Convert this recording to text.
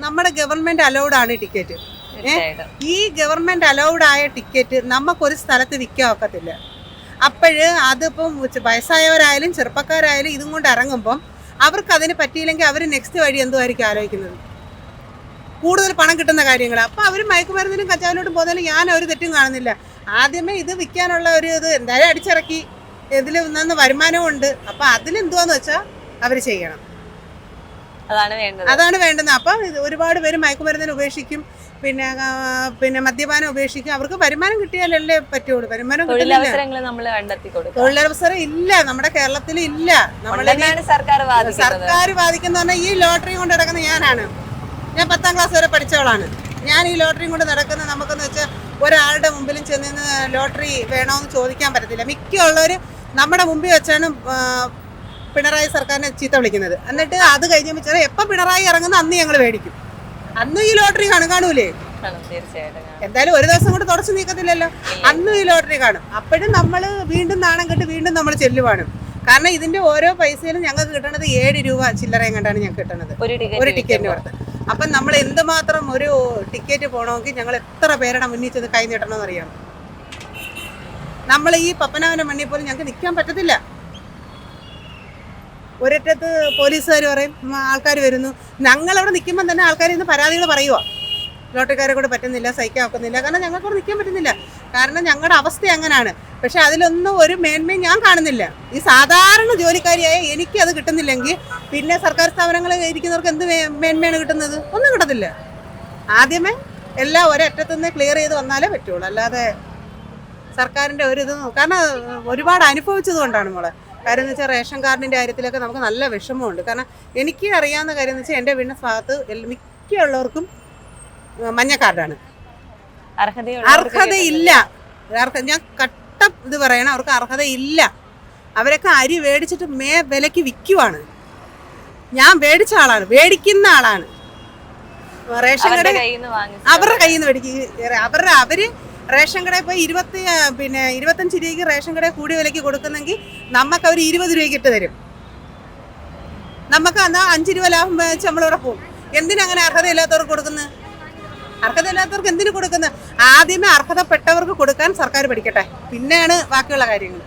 നമ്മുടെ government allowed ആണ് ഈ ടിക്കറ്റ്. ഈ ഗവൺമെന്റ് അലൗഡ് ആയ ടിക്കറ്റ് നമുക്കൊരു സ്ഥലത്ത് വിൽക്കാൻ ഒക്കത്തില്ല. അപ്പോഴ് അതിപ്പം വയസ്സായവരായാലും ചെറുപ്പക്കാരായാലും ഇതും കൊണ്ട് ഇറങ്ങുമ്പം അവർക്ക് അതിന് പറ്റിയില്ലെങ്കിൽ അവർ നെക്സ്റ്റ് വഴി എന്തുമായിരിക്കും ആലോചിക്കുന്നത്, കൂടുതൽ പണം കിട്ടുന്ന കാര്യങ്ങൾ. അപ്പം അവർ മയക്കുമരുന്നിനും കഞ്ചാവിലോട്ടും പോകുന്നതിൽ ഞാൻ ഒരു തെറ്റും കാണുന്നില്ല. ആദ്യമേ ഇത് വിൽക്കാനുള്ള ഒരു ഇത് എന്തായാലും അടിച്ചിറക്കി, ഇതിൽ നിന്ന് വരുമാനവും ഉണ്ട്. അപ്പം അതിലെന്തുവാന്ന് വെച്ചാൽ അവർ ചെയ്യണം, അതാണ് വേണ്ടത്. അപ്പം ഒരുപാട് പേര് മയക്കുമരുന്നിന് ഉപേക്ഷിക്കും, പിന്നെ മദ്യപാനം ഉപേക്ഷിക്കും. അവർക്ക് വരുമാനം കിട്ടിയാലല്ലേ പറ്റുള്ളൂ. വരുമാനം തൊഴിലവസരം ഇല്ല, നമ്മുടെ കേരളത്തിൽ ഇല്ല. സർക്കാർ വാദിക്കുന്ന പറഞ്ഞാൽ ഈ ലോട്ടറി കൊണ്ട് നടക്കുന്ന ഞാനാണ്. ഞാൻ 10ാം ക്ലാസ് വരെ പഠിച്ചവളാണ്. ഞാൻ ഈ ലോട്ടറിയും കൊണ്ട് നടക്കുന്ന നമുക്കെന്ന് വെച്ചാൽ ഒരാളുടെ മുമ്പിലും ചെന്ന് ലോട്ടറി വേണമെന്ന് ചോദിക്കാൻ പറ്റത്തില്ല. മിക്കുള്ളവർ നമ്മുടെ മുമ്പിൽ വെച്ചാണ് പിണറായി സർക്കാരിനെ ചീത്ത വിളിക്കുന്നത്. എന്നിട്ട് അത് കഴിഞ്ഞ് വെച്ചാൽ എപ്പോൾ പിണറായി ഇറങ്ങുന്ന അന്ന് ഞങ്ങൾ മേടിക്കും. അന്ന് ഈ ലോട്ടറി കാണൂലേ? എന്തായാലും ഒരു ദിവസം കൊണ്ട് തുടച്ചു നീക്കത്തില്ലല്ലോ, അന്നും ഈ ലോട്ടറി കാണും. അപ്പോഴും നമ്മൾ വീണ്ടും നാണം കെട്ട് വീണ്ടും നമ്മൾ ചെല്ലുവാണ്. കാരണം ഇതിന്റെ ഓരോ പൈസയിലും ഞങ്ങൾക്ക് കിട്ടണത് 7 രൂപ ചില്ലറയും കണ്ടാണ് ഞങ്ങൾക്ക് കിട്ടുന്നത് ഒരു ടിക്കറ്റിന് പുറത്ത്. അപ്പം നമ്മൾ എന്തുമാത്രം ഒരു ടിക്കറ്റ് പോകണമെങ്കിൽ ഞങ്ങൾ എത്ര പേരുടെ മുന്നിൽ ചെന്ന് കൈ നീട്ടണമെന്ന് അറിയാം. നമ്മൾ ഈ പപ്പനാവിന്റെ മണ്ണിൽ പോലും ഞങ്ങൾക്ക് നിൽക്കാൻ പറ്റത്തില്ല. ഒരറ്റത്ത് പോലീസുകാർ പറയും ആൾക്കാർ വരുന്നു, ഞങ്ങളവിടെ നിൽക്കുമ്പോൾ തന്നെ ആൾക്കാർ ഇന്ന് പരാതികൾ പറയുക, ലോട്ടറിക്കാരെ കൂടെ പറ്റുന്നില്ല, സഹിക്കാൻ ഒക്കുന്നില്ല. കാരണം ഞങ്ങൾക്കവിടെ നിൽക്കാൻ പറ്റുന്നില്ല. കാരണം ഞങ്ങളുടെ അവസ്ഥ അങ്ങനെയാണ്. പക്ഷെ അതിലൊന്നും ഒരു മേന്മയും ഞാൻ കാണുന്നില്ല. ഈ സാധാരണ ജോലിക്കാരിയായ എനിക്ക് അത് കിട്ടുന്നില്ലെങ്കിൽ പിന്നെ സർക്കാർ സ്ഥാപനങ്ങളിൽ ഇരിക്കുന്നവർക്ക് എന്ത് മേന്മയാണ് കിട്ടുന്നത്? ഒന്നും കിട്ടത്തില്ല. ആദ്യമേ എല്ലാം ഒരറ്റത്തുനിന്ന് ക്ലിയർ ചെയ്ത് വന്നാലേ പറ്റുള്ളൂ. അല്ലാതെ സർക്കാരിൻ്റെ ഒരു കാരണം ഒരുപാട് അനുഭവിച്ചത് കൊണ്ടാണ് മോളെ. കാര്യം എന്ന് വെച്ചാൽ റേഷൻ കാർഡിൻ്റെ കാര്യത്തിലൊക്കെ നമുക്ക് നല്ല വിഷമമുണ്ട്. കാരണം എനിക്ക് അറിയാവുന്ന കാര്യം എന്ന് വെച്ചാൽ എൻ്റെ വീടിൻ്റെ ഭാഗത്ത് മിക്കുള്ളവർക്കും മഞ്ഞ കാർഡാണ്. അർഹതയില്ല. ഞാൻ കട്ട ഇത് പറയണം, അവർക്ക് അർഹതയില്ല. അവരൊക്കെ അരി മേടിച്ചിട്ട് വിലയ്ക്ക് വിൽക്കുവാണ്. ഞാൻ മേടിച്ച ആളാണ്, മേടിക്കുന്ന ആളാണ്. റേഷൻ കട അവരുടെ കയ്യിൽ നിന്ന് മേടിക്കും. അവര് റേഷൻ കടയിൽ പോയി 25 രൂപയ്ക്ക് റേഷൻ കടയിൽ കൂടിയ വിലയ്ക്ക് കൊടുക്കുന്നെങ്കിൽ നമുക്ക് അവർ 20 രൂപയ്ക്ക് ഇട്ട് തരും. നമുക്ക് എന്നാൽ 5 രൂപ ലാഭം വെച്ച് നമ്മളിവിടെ പോകും. എന്തിനങ്ങനെ അർഹതയില്ലാത്തവർക്ക് കൊടുക്കുന്നത്? അർഹതയില്ലാത്തവർക്ക് എന്തിനു കൊടുക്കുന്നത്? ആദ്യമേ അർഹതപ്പെട്ടവർക്ക് കൊടുക്കാൻ സർക്കാർ പഠിക്കട്ടെ, പിന്നെയാണ് ബാക്കിയുള്ള കാര്യങ്ങൾ.